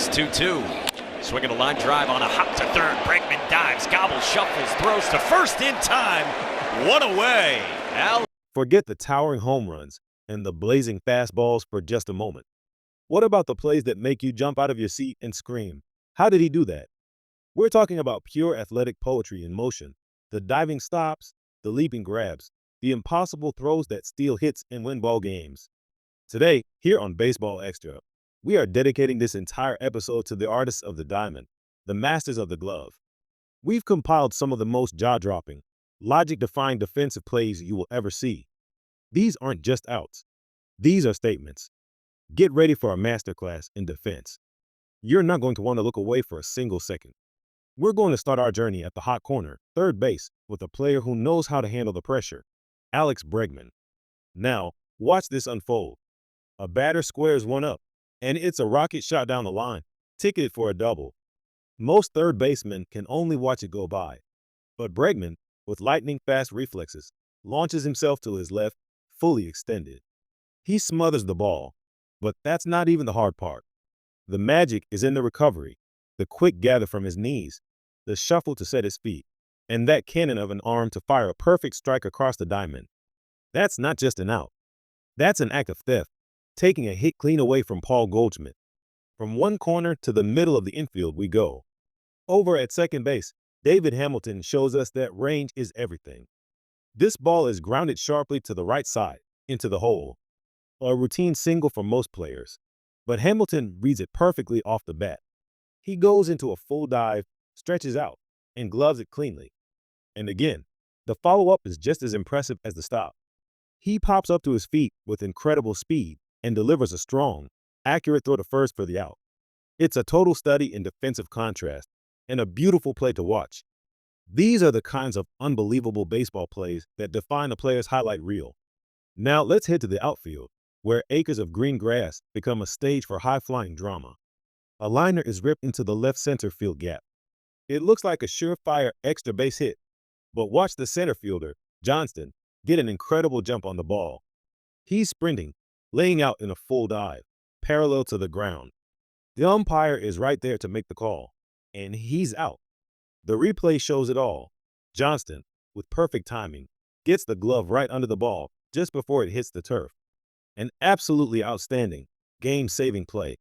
It's 2-2. Swinging a line drive on a hop to third. Bregman dives, gobbles, shuffles, throws to first in time. One away. Forget the towering home runs and the blazing fastballs for just a moment. What about the plays that make you jump out of your seat and scream? How did he do that? We're talking about pure athletic poetry in motion. The diving stops, the leaping grabs, the impossible throws that steal hits and win ball games. Today, here on Baseball Extra, we are dedicating this entire episode to the artists of the diamond, the masters of the glove. We've compiled some of the most jaw-dropping, logic-defying defensive plays you will ever see. These aren't just outs. These are statements. Get ready for a masterclass in defense. You're not going to want to look away for a single second. We're going to start our journey at the hot corner, third base, with a player who knows how to handle the pressure, Alex Bregman. Now, watch this unfold. A batter squares one up, and it's a rocket shot down the line, ticketed for a double. Most third basemen can only watch it go by. But Bregman, with lightning-fast reflexes, launches himself to his left, fully extended. He smothers the ball, but that's not even the hard part. The magic is in the recovery, the quick gather from his knees, the shuffle to set his feet, and that cannon of an arm to fire a perfect strike across the diamond. That's not just an out. That's an act of theft, taking a hit clean away from Paul Goldschmidt. From one corner to the middle of the infield we go. Over at second base, David Hamilton shows us that range is everything. This ball is grounded sharply to the right side, into the hole. A routine single for most players. But Hamilton reads it perfectly off the bat. He goes into a full dive, stretches out, and gloves it cleanly. And again, the follow-up is just as impressive as the stop. He pops up to his feet with incredible speed and delivers a strong, accurate throw to first for the out. It's a total study in defensive contrast and a beautiful play to watch. These are the kinds of unbelievable baseball plays that define a player's highlight reel. Now let's head to the outfield, where acres of green grass become a stage for high-flying drama. A liner is ripped into the left center field gap. It looks like a surefire extra base hit, but watch the center fielder, Johnston, get an incredible jump on the ball. He's sprinting, laying out in a full dive, parallel to the ground. The umpire is right there to make the call, and he's out. The replay shows it all. Johnston, with perfect timing, gets the glove right under the ball just before it hits the turf. An absolutely outstanding, game-saving play.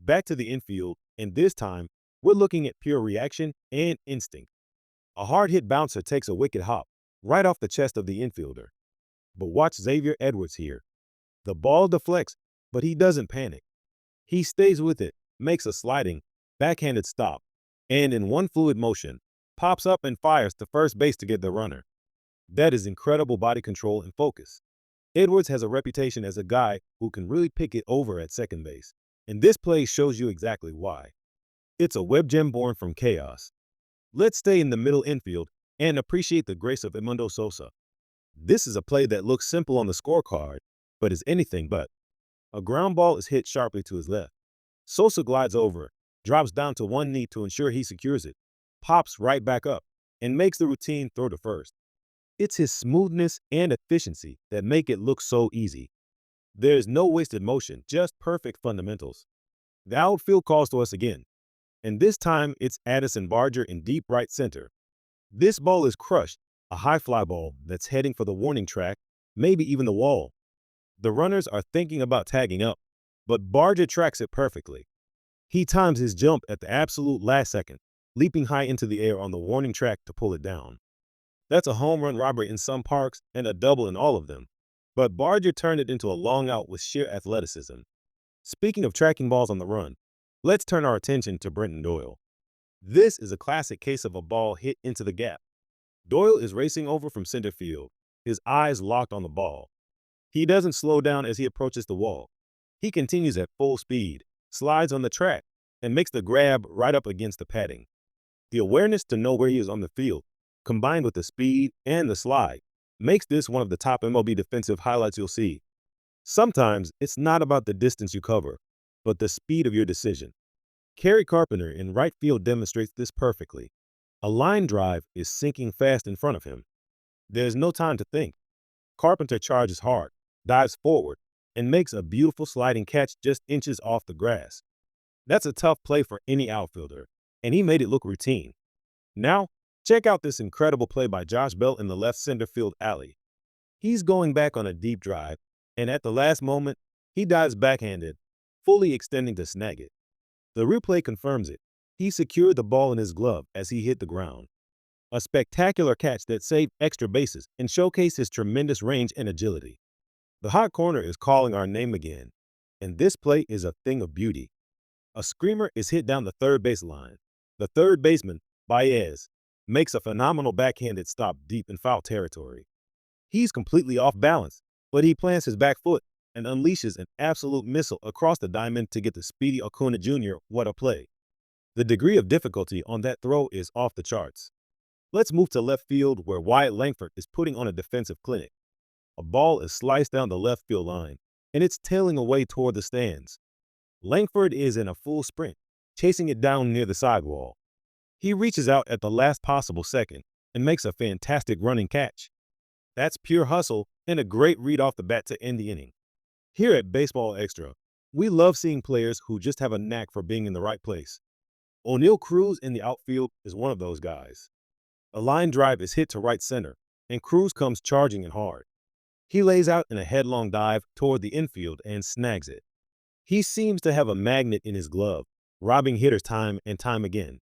Back to the infield, and this time, we're looking at pure reaction and instinct. A hard-hit bouncer takes a wicked hop right off the chest of the infielder. But watch Xavier Edwards here. The ball deflects, but he doesn't panic. He stays with it, makes a sliding, backhanded stop, and in one fluid motion, pops up and fires to first base to get the runner. That is incredible body control and focus. Edwards has a reputation as a guy who can really pick it over at second base, and this play shows you exactly why. It's a web gem born from chaos. Let's stay in the middle infield and appreciate the grace of Edmundo Sosa. This is a play that looks simple on the scorecard, but is anything but. A ground ball is hit sharply to his left. Sosa glides over, drops down to one knee to ensure he secures it, pops right back up, and makes the routine throw to first. It's his smoothness and efficiency that make it look so easy. There's no wasted motion, just perfect fundamentals. The outfield calls to us again, and this time it's Addison Barger in deep right center. This ball is crushed, a high fly ball that's heading for the warning track, maybe even the wall. The runners are thinking about tagging up, but Barger tracks it perfectly. He times his jump at the absolute last second, leaping high into the air on the warning track to pull it down. That's a home run robbery in some parks and a double in all of them. But Barger turned it into a long out with sheer athleticism. Speaking of tracking balls on the run, let's turn our attention to Brenton Doyle. This is a classic case of a ball hit into the gap. Doyle is racing over from center field, his eyes locked on the ball. He doesn't slow down as he approaches the wall. He continues at full speed, slides on the track, and makes the grab right up against the padding. The awareness to know where he is on the field, combined with the speed and the slide, makes this one of the top MLB defensive highlights you'll see. Sometimes it's not about the distance you cover, but the speed of your decision. Kerry Carpenter in right field demonstrates this perfectly. A line drive is sinking fast in front of him. There's no time to think. Carpenter charges hard, dives forward, and makes a beautiful sliding catch just inches off the grass. That's a tough play for any outfielder, and he made it look routine. Now, check out this incredible play by Josh Bell in the left center field alley. He's going back on a deep drive, and at the last moment, he dives backhanded, fully extending to snag it. The replay confirms it. He secured the ball in his glove as he hit the ground. A spectacular catch that saved extra bases and showcased his tremendous range and agility. The hot corner is calling our name again, and this play is a thing of beauty. A screamer is hit down the third base line. The third baseman, Baez, makes a phenomenal backhanded stop deep in foul territory. He's completely off balance, but he plants his back foot and unleashes an absolute missile across the diamond to get the speedy Acuna Jr. What a play. The degree of difficulty on that throw is off the charts. Let's move to left field where Wyatt Langford is putting on a defensive clinic. A ball is sliced down the left field line, and it's tailing away toward the stands. Langford is in a full sprint, chasing it down near the sidewall. He reaches out at the last possible second and makes a fantastic running catch. That's pure hustle and a great read off the bat to end the inning. Here at Baseball Extra, we love seeing players who just have a knack for being in the right place. O'Neal Cruz in the outfield is one of those guys. A line drive is hit to right center, and Cruz comes charging in hard. He lays out in a headlong dive toward the infield and snags it. He seems to have a magnet in his glove, robbing hitters time and time again.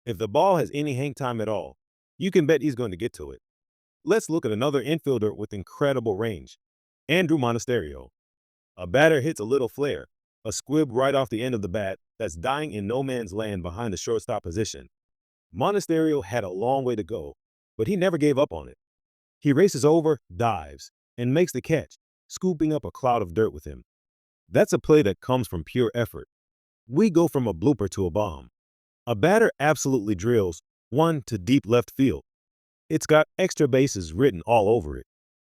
If the ball has any hang time at all, you can bet he's going to get to it. Let's look at another infielder with incredible range, Andrew Monasterio. A batter hits a little flare, a squib right off the end of the bat that's dying in no man's land behind the shortstop position. Monasterio had a long way to go, but he never gave up on it. He races over, dives, and makes the catch, scooping up a cloud of dirt with him. That's a play that comes from pure effort. We go from a blooper to a bomb. A batter absolutely drills one to deep left field. It's got extra bases written all over it,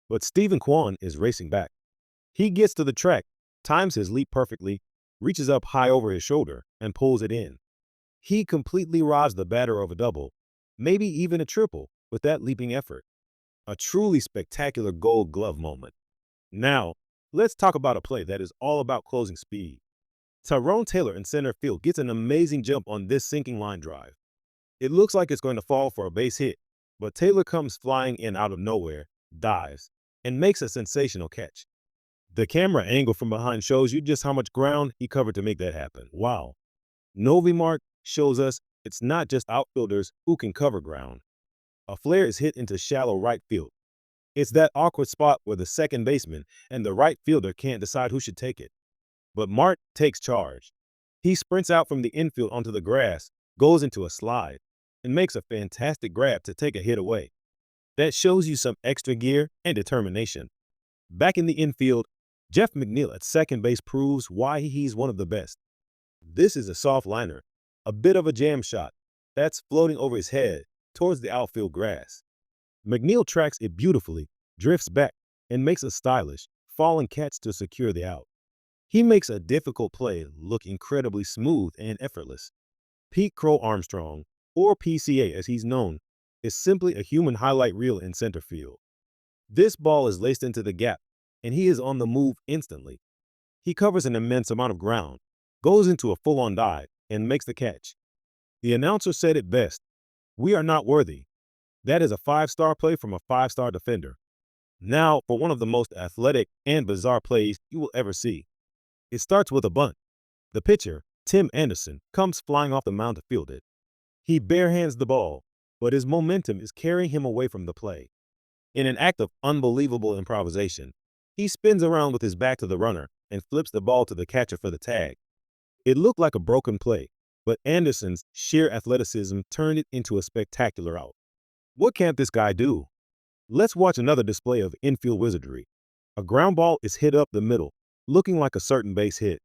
but Stephen Kwan is racing back. He gets to the track, times his leap perfectly, reaches up high over his shoulder, and pulls it in. He completely robs the batter of a double, maybe even a triple, with that leaping effort. A truly spectacular Gold Glove moment. Now, let's talk about a play that is all about closing speed. Tyrone Taylor in center field gets an amazing jump on this sinking line drive. It looks like it's going to fall for a base hit, but Taylor comes flying in out of nowhere, dives, and makes a sensational catch. The camera angle from behind shows you just how much ground he covered to make that happen. Wow. Novimark shows us it's not just outfielders who can cover ground. A flare is hit into shallow right field. It's that awkward spot where the second baseman and the right fielder can't decide who should take it. But Mart takes charge. He sprints out from the infield onto the grass, goes into a slide, and makes a fantastic grab to take a hit away. That shows you some extra gear and determination. Back in the infield, Jeff McNeil at second base proves why he's one of the best. This is a soft liner, a bit of a jam shot that's floating over his head towards the outfield grass. McNeil tracks it beautifully, drifts back, and makes a stylish, falling catch to secure the out. He makes a difficult play look incredibly smooth and effortless. Pete Crow Armstrong, or PCA as he's known, is simply a human highlight reel in center field. This ball is laced into the gap, and he is on the move instantly. He covers an immense amount of ground, goes into a full-on dive, and makes the catch. The announcer said it best, "We are not worthy." That is a five-star play from a five-star defender. Now for one of the most athletic and bizarre plays you will ever see. It starts with a bunt. The pitcher, Tim Anderson, comes flying off the mound to field it. He barehands the ball, but his momentum is carrying him away from the play. In an act of unbelievable improvisation, he spins around with his back to the runner and flips the ball to the catcher for the tag. It looked like a broken play, but Anderson's sheer athleticism turned it into a spectacular out. What can't this guy do? Let's watch another display of infield wizardry. A ground ball is hit up the middle, looking like a certain base hit.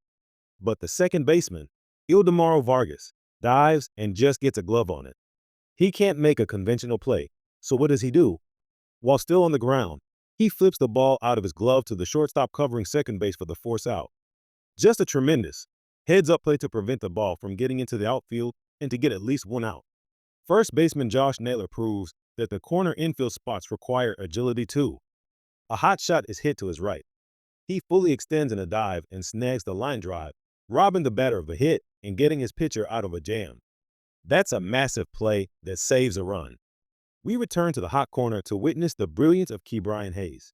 But the second baseman, Ildemaro Vargas, dives and just gets a glove on it. He can't make a conventional play, so what does he do? While still on the ground, he flips the ball out of his glove to the shortstop covering second base for the force out. Just a tremendous heads-up play to prevent the ball from getting into the outfield and to get at least one out. First baseman Josh Naylor proves that the corner infield spots require agility too. A hot shot is hit to his right. He fully extends in a dive and snags the line drive, robbing the batter of a hit and getting his pitcher out of a jam. That's a massive play that saves a run. We return to the hot corner to witness the brilliance of Ke'Bryan Hayes.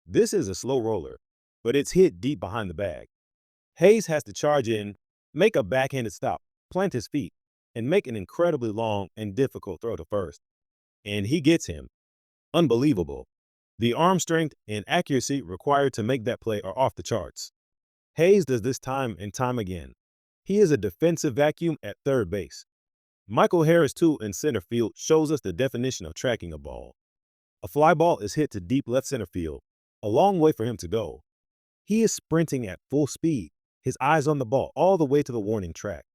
This is a slow roller, but it's hit deep behind the bag. Hayes has to charge in, make a backhanded stop, plant his feet, and make an incredibly long and difficult throw to first. And he gets him. Unbelievable. The arm strength and accuracy required to make that play are off the charts. Hayes does this time and time again. He is a defensive vacuum at third base. Michael Harris, too, in center field shows us the definition of tracking a ball. A fly ball is hit to deep left center field, a long way for him to go. He is sprinting at full speed, his eyes on the ball all the way to the warning track.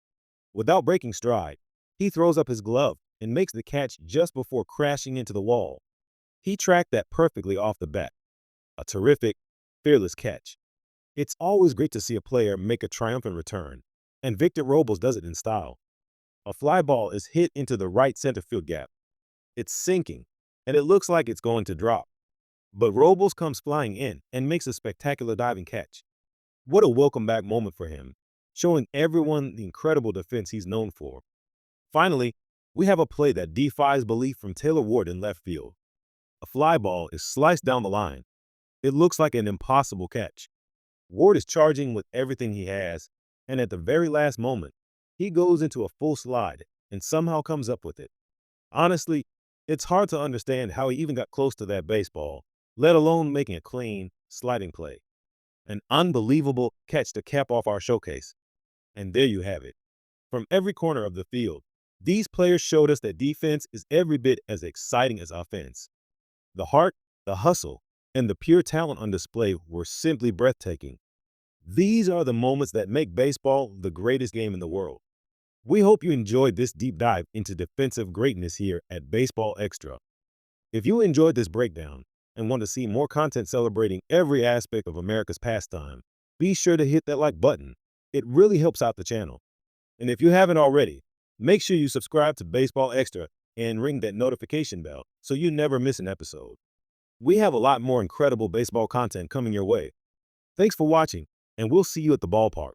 Without breaking stride, he throws up his glove and makes the catch just before crashing into the wall. He tracked that perfectly off the bat. A terrific, fearless catch. It's always great to see a player make a triumphant return, and Victor Robles does it in style. A fly ball is hit into the right center field gap. It's sinking, and it looks like it's going to drop. But Robles comes flying in and makes a spectacular diving catch. What a welcome back moment for him, showing everyone the incredible defense he's known for. Finally, we have a play that defies belief from Taylor Ward in left field. A fly ball is sliced down the line. It looks like an impossible catch. Ward is charging with everything he has, and at the very last moment, he goes into a full slide and somehow comes up with it. Honestly, it's hard to understand how he even got close to that baseball, let alone making a clean, sliding play. An unbelievable catch to cap off our showcase. And there you have it. From every corner of the field, these players showed us that defense is every bit as exciting as offense. The heart, the hustle, and the pure talent on display were simply breathtaking. These are the moments that make baseball the greatest game in the world. We hope you enjoyed this deep dive into defensive greatness here at Baseball Extra. If you enjoyed this breakdown and want to see more content celebrating every aspect of America's pastime, be sure to hit that like button. It really helps out the channel. And if you haven't already, make sure you subscribe to Baseball Extra and ring that notification bell so you never miss an episode. We have a lot more incredible baseball content coming your way. Thanks for watching, and we'll see you at the ballpark.